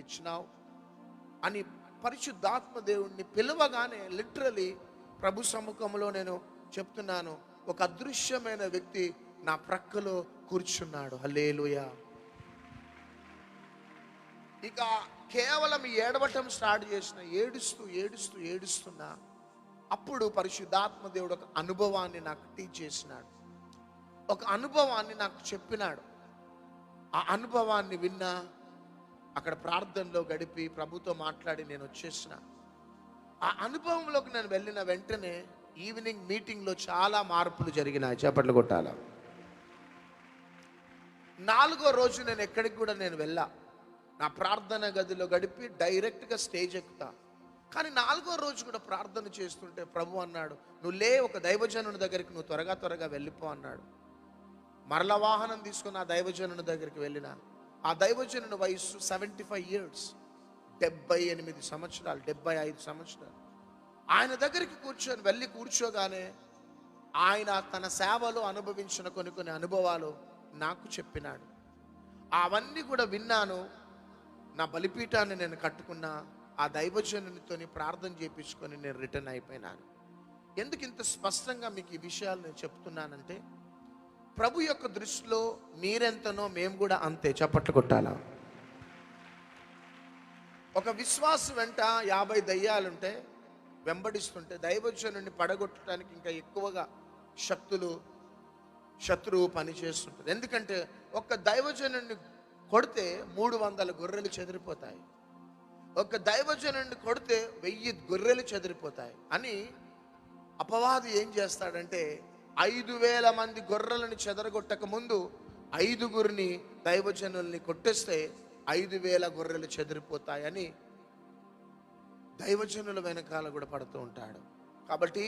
వచ్చినావు అని పరిశుద్ధాత్మ దేవుణ్ణి పిలవగానే లిటరలీ ప్రభు సముఖంలో నేను చెప్తున్నాను, ఒక అదృశ్యమైన వ్యక్తి నా ప్రక్కలో కూర్చున్నాడు. హల్లెలూయా. ఇక కేవలం ఏడవటం స్టార్ట్ చేసిన, ఏడుస్తున్నా అప్పుడు పరిశుద్ధాత్మ దేవుడు ఒక అనుభవాన్ని నాకు టీచ్ చేసినాడు, ఒక అనుభవాన్ని నాకు చెప్పినాడు. ఆ అనుభవాన్ని విన్నా, అక్కడ ప్రార్థనలో గడిపి ప్రభుతో మాట్లాడి నేను వచ్చేసిన. ఆ అనుభవంలోకి నేను వెళ్ళిన వెంటనే ఈవినింగ్ మీటింగ్లో చాలా మార్పులు జరిగినాయి. చేపట్లు కొట్టాల. 4వ రోజు నేను ఎక్కడికి కూడా నేను వెళ్ళా, నా ప్రార్థన గదిలో గడిపి డైరెక్ట్గా స్టేజ్ ఎక్కుతా. కానీ 4వ రోజు కూడా ప్రార్థన చేస్తుంటే ప్రభు అన్నాడు, నువ్వు లే, ఒక దైవజనుని దగ్గరికి నువ్వు త్వరగా వెళ్ళిపో అన్నాడు. మరల వాహనం తీసుకుని ఆ దైవజనుని దగ్గరికి వెళ్ళిన. ఆ దైవజనుని వయస్సు 75 years, 78 సంవత్సరాలు, 75 సంవత్సరాలు. ఆయన దగ్గరికి వెళ్ళి కూర్చోగానే ఆయన తన సేవలో అనుభవించిన కొన్ని అనుభవాలు నాకు చెప్పినాడు. అవన్నీ కూడా విన్నాను. నా బలిపీఠాన్ని నేను కట్టుకున్నా, ఆ దైవజనునితోని ప్రార్థన చేయించుకొని నేను రిటర్న్ అయిపోయినాను. ఎందుకు ఇంత స్పష్టంగా మీకు ఈ విషయాలు నేను చెప్తున్నానంటే, ప్రభు యొక్క దృష్టిలో మీరెంతనో మేము కూడా అంతే. చప్పట్లు కొట్టాలా. ఒక విశ్వాసం వెంట 50 దయ్యాలుంటే వెంబడిస్తుంటే దైవజనుని పడగొట్టడానికి ఇంకా ఎక్కువగా శత్రువు పనిచేస్తుంటుంది. ఎందుకంటే ఒక దైవజనుని కొడితే 300 గొర్రెలు చెదిరిపోతాయి, ఒక దైవజనుని కొడితే 1000 గొర్రెలు చెదిరిపోతాయి అని అపవాది ఏం చేస్తాడంటే, 5000 మంది గొర్రెలను చెదరగొట్టక ముందు 5గురిని దైవజనుల్ని కొట్టేస్తే 5000 గొర్రెలు చెదిరిపోతాయని దైవజనుల వెనకాల కూడా పడుతూ ఉంటాడు. కాబట్టి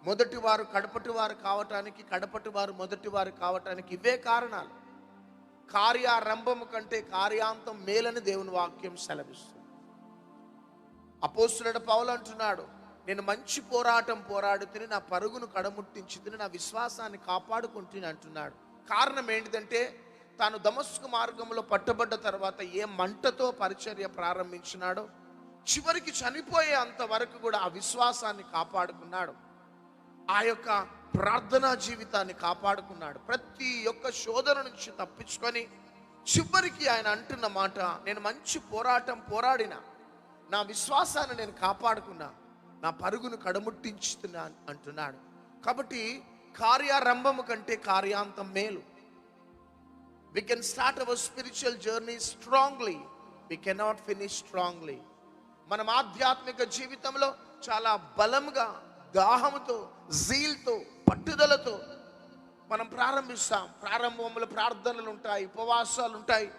మొదటి వారు కడపటి వారు కావటానికి, కడపటి వారు మొదటి వారు కావటానికి ఇవే కారణాలు. కార్యారంభము కంటే కార్యాంతం మేలని దేవుని వాక్యం సెలవిస్తుంది. అపోస్తలుడైన పౌలు అంటున్నాడు, నేను మంచి పోరాటం పోరాడి తిని నా పరుగును కడముట్టించి తిని నా విశ్వాసాన్ని కాపాడుకుంటుని అంటున్నాడు. కారణం ఏంటిదంటే, తాను దమస్కు మార్గంలో పట్టబడ్డ తర్వాత ఏ మంటతో పరిచర్య ప్రారంభించినాడో చివరికి చనిపోయే అంతవరకు కూడా ఆ విశ్వాసాన్ని కాపాడుకున్నాడు, ఆ యొక్క ప్రార్థనా జీవితాన్ని కాపాడుకున్నాడు. ప్రతి ఒక్క శోధన నుంచి తప్పించుకొని చివరికి ఆయన అంటున్న మాట, నేను మంచి పోరాటం పోరాడిన, నా విశ్వాసాన్ని నేను కాపాడుకున్నా, నా పరుగును కడముట్టించుతున్నా అంటున్నాడు. కాబట్టి కార్యారంభము కంటే కార్యాంతం మేలు. We can start our spiritual journey strongly, we cannot finish strongly. మనం ఆధ్యాత్మిక జీవితంలో చాలా బలంగా, దాహముతో, జీల్తో, పట్టుదలతో మనం ప్రారంభిస్తాం. ప్రారంభంలో ప్రార్థనలు ఉంటాయి, ఉపవాసాలు ఉంటాయి.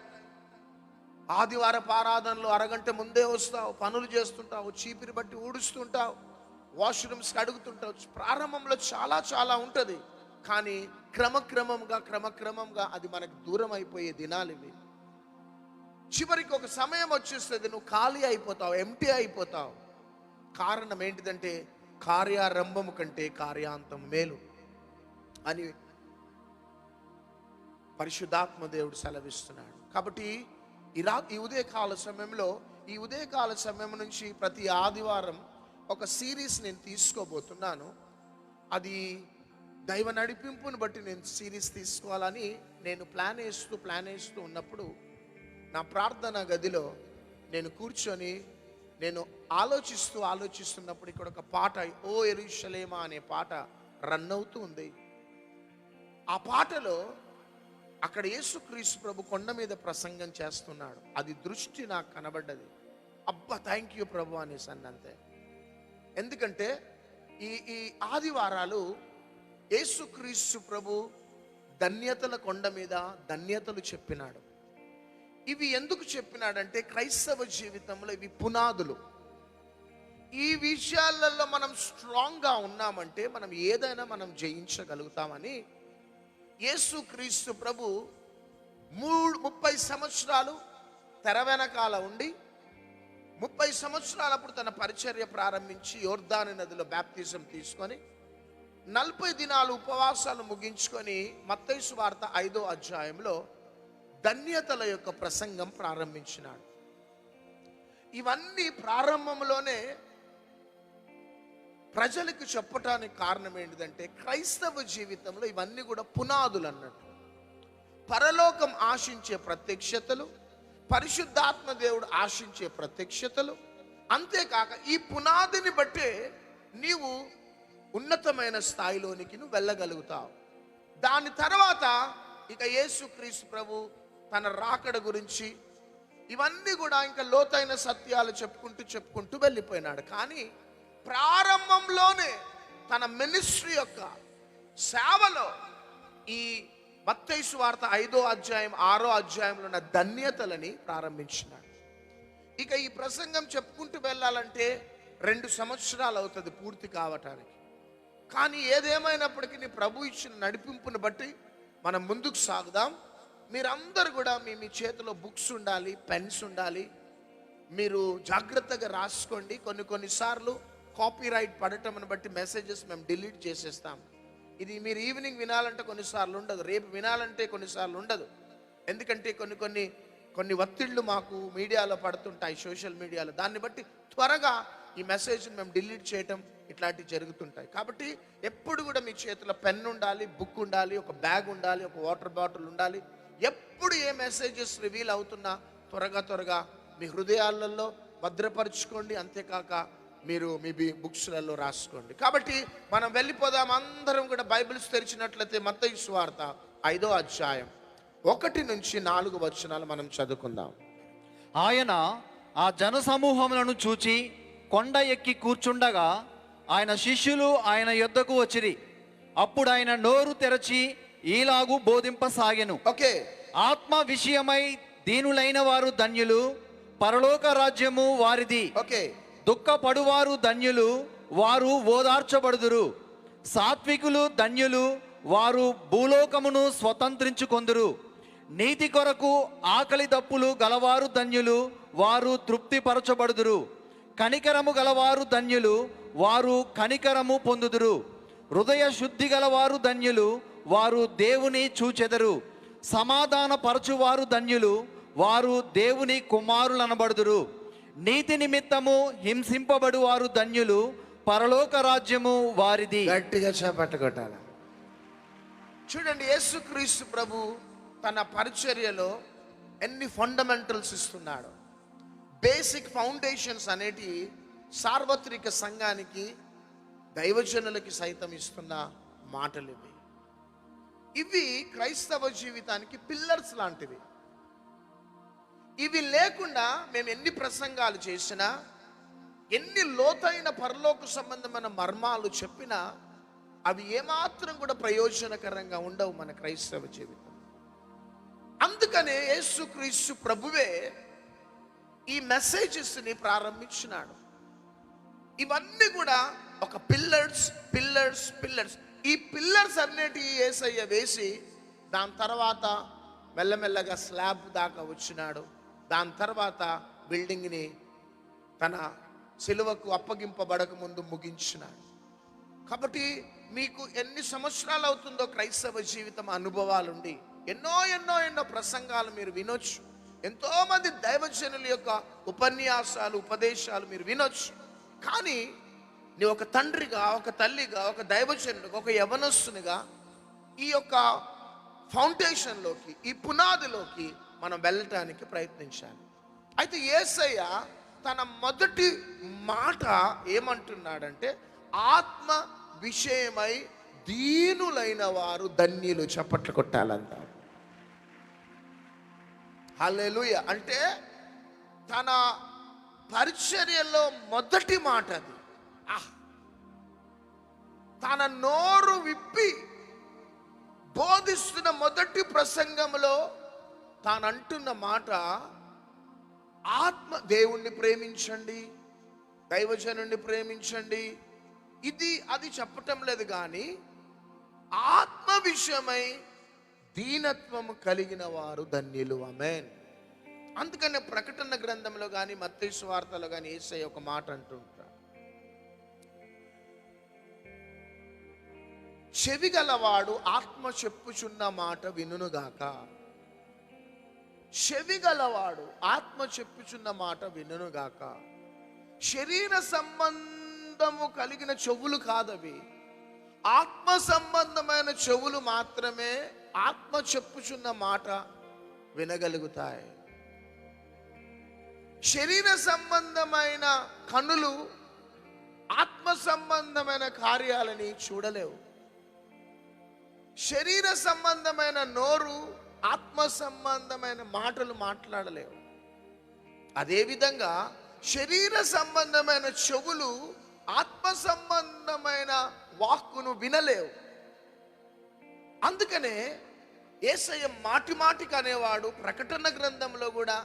ఆదివారపు ఆరాధనలో అరగంట ముందే వస్తావు, పనులు చేస్తుంటావు, చీపిరి బట్టి ఊడుస్తుంటావు, వాష్రూమ్స్కి అడుగుతుంటావు. ప్రారంభంలో చాలా ఉంటుంది. కానీ క్రమక్రమంగా అది మనకు దూరం అయిపోయే దినాలు ఇవి. చివరికి ఒక సమయం వచ్చేస్తుంది, నువ్వు ఖాళీ అయిపోతావు, ఎంప్టీ అయిపోతావు. కారణం ఏంటిదంటే, కార్యారంభము కంటే కార్యాంతం మేలు అని పరిశుద్ధాత్మ దేవుడు సెలవిస్తున్నాడు. కాబట్టి ఈ ఉదయకాల సమయం నుంచి ప్రతి ఆదివారం ఒక సిరీస్ నేను తీసుకోబోతున్నాను. అది దైవ నడిపింపుని బట్టి నేను సిరీస్ తీసుకోవాలని నేను ప్లాన్ వేస్తూ ఉన్నప్పుడు నా ప్రార్థన గదిలో నేను కూర్చొని నేను ఆలోచిస్తున్నప్పుడు ఇక్కడ ఒక పాట, ఓ యెరూషలేమా అనే పాట రన్ అవుతూ ఉంది. ఆ పాటలో అక్కడ యేసుక్రీస్తు ప్రభు కొండ మీద ప్రసంగం చేస్తున్నాడు. అది దృష్టి నాకు కనబడ్డది. అబ్బా, థ్యాంక్ యూ ప్రభు అనేసి అన్నంతే. ఎందుకంటే ఈ ఆదివారాలు యేసుక్రీస్తు ప్రభు ధన్యతల కొండ మీద ధన్యతలు చెప్పినాడు. ఇవి ఎందుకు చెప్పినాడంటే, క్రైస్తవ జీవితంలో ఇవి పునాదులు. ఈ విషయాలలో మనం స్ట్రాంగ్గా ఉన్నామంటే మనం ఏదైనా మనం జయించగలుగుతామని యేసుక్రీస్తు ప్రభు 30 సంవత్సరాలు తెర వెనకాల ఉండి 30 సంవత్సరాలప్పుడు తన పరిచర్య ప్రారంభించి యోర్దాను నదిలో బాప్తిజం తీసుకొని 40 దినాలు ఉపవాసాలు ముగించుకొని మత్తయి సువార్త 5వ అధ్యాయంలో ధన్యతల యొక్క ప్రసంగం ప్రారంభించినాడు. ఇవన్నీ ప్రారంభంలోనే ప్రజలకు చెప్పటానికి కారణం ఏంటిదంటే, క్రైస్తవ జీవితంలో ఇవన్నీ కూడా పునాదులు అన్నట్టు. పరలోకం ఆశించే ప్రత్యక్షతలు, పరిశుద్ధాత్మ దేవుడు ఆశించే ప్రత్యక్షతలు, అంతేకాక ఈ పునాదిని బట్టే నీవు ఉన్నతమైన స్థాయిలోనికి నువ్వు వెళ్ళగలుగుతావు. దాని తర్వాత ఇక యేసుక్రీస్తు ప్రభు తన రాకడ గురించి ఇవన్నీ కూడా ఇంకా లోతైన సత్యాలు చెప్పుకుంటూ వెళ్ళిపోయినాడు. కానీ ప్రారంభంలోనే తన మినిస్ట్రీ యొక్క సేవలో ఈ మత్తయి సువార్త 5వ అధ్యాయం 6వ అధ్యాయంలో ఉన్న ధన్యతలని ప్రారంభించినాడు. ఇక ఈ ప్రసంగం చెప్పుకుంటూ వెళ్ళాలంటే 2 సంవత్సరాలు అవుతుంది పూర్తి కావటానికి. కానీ ఏదేమైనప్పటికీ ప్రభు ఇచ్చిన నడిపింపుని బట్టి మనం ముందుకు సాగుదాం. మీరందరూ కూడా మీ చేతిలో బుక్స్ ఉండాలి, పెన్స్ ఉండాలి. మీరు జాగ్రత్తగా రాసుకోండి. కొన్నిసార్లు కాపీరైట్ పడటం బట్టి మెసేజెస్ మేము డిలీట్ చేసేస్తాం. ఇది మీరు ఈవినింగ్ వినాలంటే కొన్నిసార్లు ఉండదు, రేపు వినాలంటే కొన్నిసార్లు ఉండదు. ఎందుకంటే కొన్ని ఒత్తిళ్లు మాకు మీడియాలో పడుతుంటాయి, సోషల్ మీడియాలో. దాన్ని బట్టి త్వరగా ఈ మెసేజ్ని మేము డిలీట్ చేయటం ఇట్లాంటివి జరుగుతుంటాయి. కాబట్టి ఎప్పుడు కూడా మీ చేతిలో పెన్ ఉండాలి, బుక్ ఉండాలి, ఒక బ్యాగ్ ఉండాలి, ఒక వాటర్ బాటిల్ ఉండాలి. ఎప్పుడు ఏ మెసేజెస్ రివీల్ అవుతున్నా త్వరగా మీ హృదయాలలో భద్రపరచుకోండి. అంతేకాక మీరు మీ బుక్స్లలో రాసుకోండి. కాబట్టి మనం వెళ్ళిపోదాం. అందరం కూడా బైబిల్స్ తెరిచినట్లయితే మత్తయి సువార్త 5వ అధ్యాయం 1 నుంచి 4 వచనాలు మనం చదువుకుందాం. ఆయన ఆ జన సమూహములను చూచి కొండ ఎక్కి కూర్చుండగా ఆయన శిష్యులు ఆయన యొద్దకు వచ్చిరి. అప్పుడు ఆయన నోరు తెరచి ఈలాగు బోధింపసాగెను. ఓకే, ఆత్మ విషయమై దీనులైన వారు ధన్యులు, పరలోక రాజ్యము వారిది. ఓకే, దుఃఖపడువారు ధన్యులు, వారు ఓదార్చబడుదురు. సాత్వికులు ధన్యులు, వారు భూలోకమును స్వతంత్రించుకొందురు. నీతి కొరకు ఆకలి దప్పులు గలవారు ధన్యులు, వారు తృప్తిపరచబడుదురు. కనికరము గలవారు ధన్యులు, వారు కనికరము పొందుదురు. హృదయ శుద్ధి గలవారు ధన్యులు, వారు దేవుని చూచెదరు. సమాధాన పరచువారు ధన్యులు, వారు దేవుని కుమారులనబడుదురు. నీతి నిమిత్తము హింసింపబడు వారు ధన్యులు, పరలోక రాజ్యము వారిది. గట్టిగా చేపట్టగొట్టాలి. చూడండి, యేసుక్రీస్తు ప్రభు తన పరిచర్యలో ఎన్ని ఫండమెంటల్స్ ఇస్తున్నాడు. బేసిక్ ఫౌండేషన్స్ అనేటి సార్వత్రిక సంఘానికి, దైవజనులకి సైతం ఇస్తున్న మాటలు ఇవి క్రైస్తవ జీవితానికి పిల్లర్స్ లాంటివి. ఇవి లేకుండా మేము ఎన్ని ప్రసంగాలు చేసినా, ఎన్ని లోతైన పరలోక సంబంధమైన మర్మాలు చెప్పినా అవి ఏమాత్రం కూడా ప్రయోజనకరంగా ఉండవు మన క్రైస్తవ జీవితం. అందుకనే యేసుక్రీస్తు ప్రభువే ఈ మెసేజెస్ని ప్రారంభించినాడు. ఇవన్నీ కూడా ఒక పిల్లర్స్. ఈ పిల్లర్స్ అన్నిటి యేసయ్య వేసి దాని తర్వాత మెల్లమెల్లగా స్లాబ్ దాకా వచ్చినాడు. దాని తర్వాత బిల్డింగ్ని తన సిలువకు అప్పగింపబడక ముందు ముగించినాడు. కాబట్టి మీకు ఎన్ని సంవత్సరాలు అవుతుందో క్రైస్తవ జీవితం అనుభవాలుండి ఎన్నో ప్రసంగాలు మీరు వినొచ్చు. ఎంతోమంది దైవజనుల యొక్క ఉపన్యాసాలు, ఉపదేశాలు మీరు వినొచ్చు. కానీ నీ ఒక తండ్రిగా, ఒక తల్లిగా, ఒక దైవజనుడిగా, ఒక యవనస్తునిగా ఈ యొక్క ఫౌండేషన్లోకి, ఈ పునాదిలోకి మనం వెళ్ళటానికి ప్రయత్నించాలి. అయితే యేసయ్య తన మొదటి మాట ఏమంటున్నాడంటే, ఆత్మ విషయమై దీనులైన వారు ధన్యులు. చప్పట్లు కొట్టాలంట. హల్లెలూయా. అంటే తన పరిచర్యలో మొదటి మాట అది. తన నోరు విప్పి బోధిస్తున్న మొదటి ప్రసంగంలో తాను అంటున్న మాట, ఆత్మ దేవుణ్ణి ప్రేమించండి, దైవజనుణ్ణి ప్రేమించండి, ఇది అది చెప్పటం లేదు. కానీ ఆత్మ విషయమై దీనత్వము కలిగిన వారు ధన్యులు. ఆమేన్. అందుకనే ప్రకటన గ్రంథంలో కానీ, మత్తయి సువార్తలో కానీ యేసయ్య ఒక మాట అంటుంటాడు, చెవి గలవాడు ఆత్మ చెప్పుచున్న మాట వినుగాక. చెవి గలవాడు ఆత్మ చెప్పుచున్న మాట వినుగాక. శరీర సంబంధము కలిగిన చెవులు కాదవి, ఆత్మ సంబంధమైన చెవులు మాత్రమే ఆత్మ చెప్పుచున్న మాట వినగలుగుతాయి. శరీర సంబంధమైన కనులు ఆత్మ సంబంధమైన కార్యాలని చూడలేవు. శరీర సంబంధమైన నోరు ఆత్మ సంబంధమైన మాటలు మాట్లాడలేవు. అదేవిధంగా శరీర సంబంధమైన చెవులు ఆత్మ సంబంధమైన వాక్కును వినలేవు. అందుకనే యేసయ్య మాటి మాటికి అనేవాడు. ప్రకటన గ్రంథంలో కూడా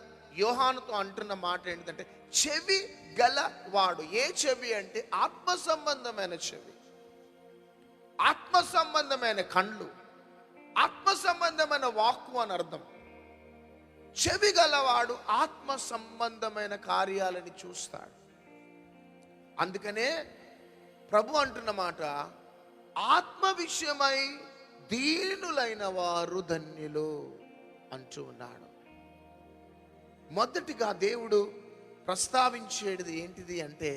యోహానుతో అంటున్న మాట ఏంటంటే, చెవి గలవాడు. ఏ చెవి అంటే ఆత్మ సంబంధమైన చెవి, ఆత్మ సంబంధమైన కళ్ళు, ఆత్మ సంబంధమైన వాక్కు అని అర్థం. చెవి గలవాడు ఆత్మ సంబంధమైన కార్యాలని చూస్తాడు. అందుకనే ప్రభు అంటున్న మాట, ఆత్మ విషయమై దీనులైన వారు ధన్యులు అంటూ ఉన్నాడు. మొదటిగా దేవుడు ప్రస్తావించేది ఏంటిది అంటే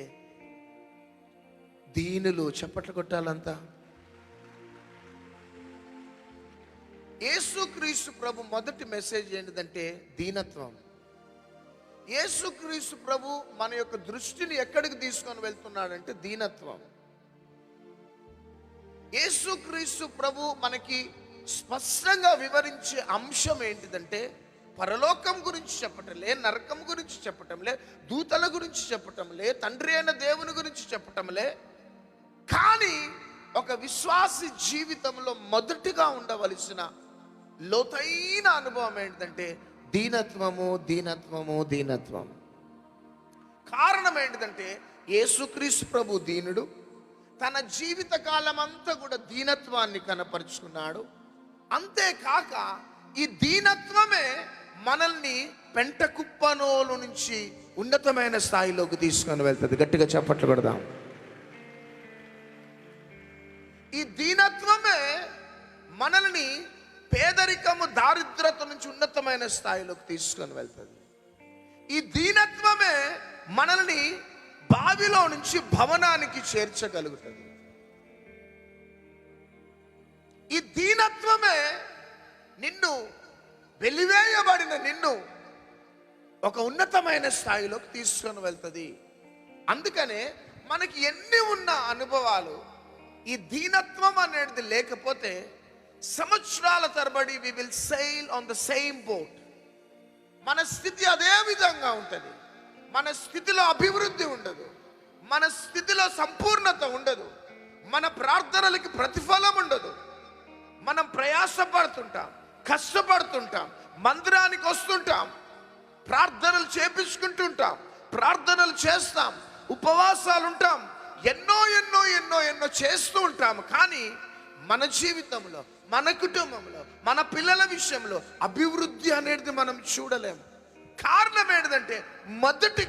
దీనులు. చప్పట్లు కొట్టాలంతా. యేసుక్రీస్తు ప్రభు మొదటి మెసేజ్ ఏంటిదంటే దీనత్వం. యేసుక్రీస్తు ప్రభు మన యొక్క దృష్టిని ఎక్కడికి తీసుకొని వెళ్తున్నాడంటే దీనత్వం. యేసుక్రీస్తు ప్రభు మనకి స్పష్టంగా వివరించే అంశం ఏంటిదంటే పరలోకం గురించి చెప్పటంలే, నరకం గురించి చెప్పటంలే, దూతల గురించి చెప్పటంలే, తండ్రి అయిన దేవుని గురించి చెప్పటంలే. కానీ ఒక విశ్వాసి జీవితంలో మొదటిగా ఉండవలసిన లోతైన అనుభవం ఏంటంటే దీనత్వము, దీనత్వము, దీనత్వం. కారణం ఏంటిదంటే యేసుక్రీస్తు ప్రభు దీనుడు. తన జీవిత కాలం అంతా కూడా దీనత్వాన్ని కనపరుచుకున్నాడు. అంతేకాక ఈ దీనత్వమే మనల్ని పెంట కుప్పనోలు నుంచి ఉన్నతమైన స్థాయిలోకి తీసుకొని వెళ్తుంది. గట్టిగా చప్పట్లు కొడదాం. ఈ దీనత్వమే మనల్ని పేదరికము, దారిద్రత నుంచి ఉన్నతమైన స్థాయిలోకి తీసుకొని వెళ్తుంది. ఈ దీనత్వమే మనల్ని బావిలో నుంచి భవనానికి చేర్చగలుగుతుంది. ఈ దీనత్వమే నిన్ను, వెలివేయబడిన నిన్ను ఒక ఉన్నతమైన స్థాయిలోకి తీసుకొని వెళ్తుంది. అందుకనే మనకి ఎన్ని ఉన్న అనుభవాలు, ఈ దీనత్వం అనేది లేకపోతే సంవత్సరాల తరబడి we will sail on the same boat. మన స్థితి అదే విధంగా ఉంటుంది. మన స్థితిలో అభివృద్ధి ఉండదు, మన స్థితిలో సంపూర్ణత ఉండదు, మన ప్రార్థనలకి ప్రతిఫలం ఉండదు. మనం ప్రయాసపడుతుంటాం, కష్టపడుతుంటాం, మందిరానికి వస్తుంటాం, ప్రార్థనలు చేపించుకుంటుంటాం, ప్రార్థనలు చేస్తాం, ఉపవాసాలు ఉంటాం, ఎన్నో ఎన్నో ఎన్నో ఎన్నో చేస్తూ ఉంటాం. కానీ మన జీవితంలో, మన కుటుంబంలో, మన పిల్లల విషయంలో అభివృద్ధి అనేది మనం చూడలేము. కారణం ఏంటంటే మొదటిగా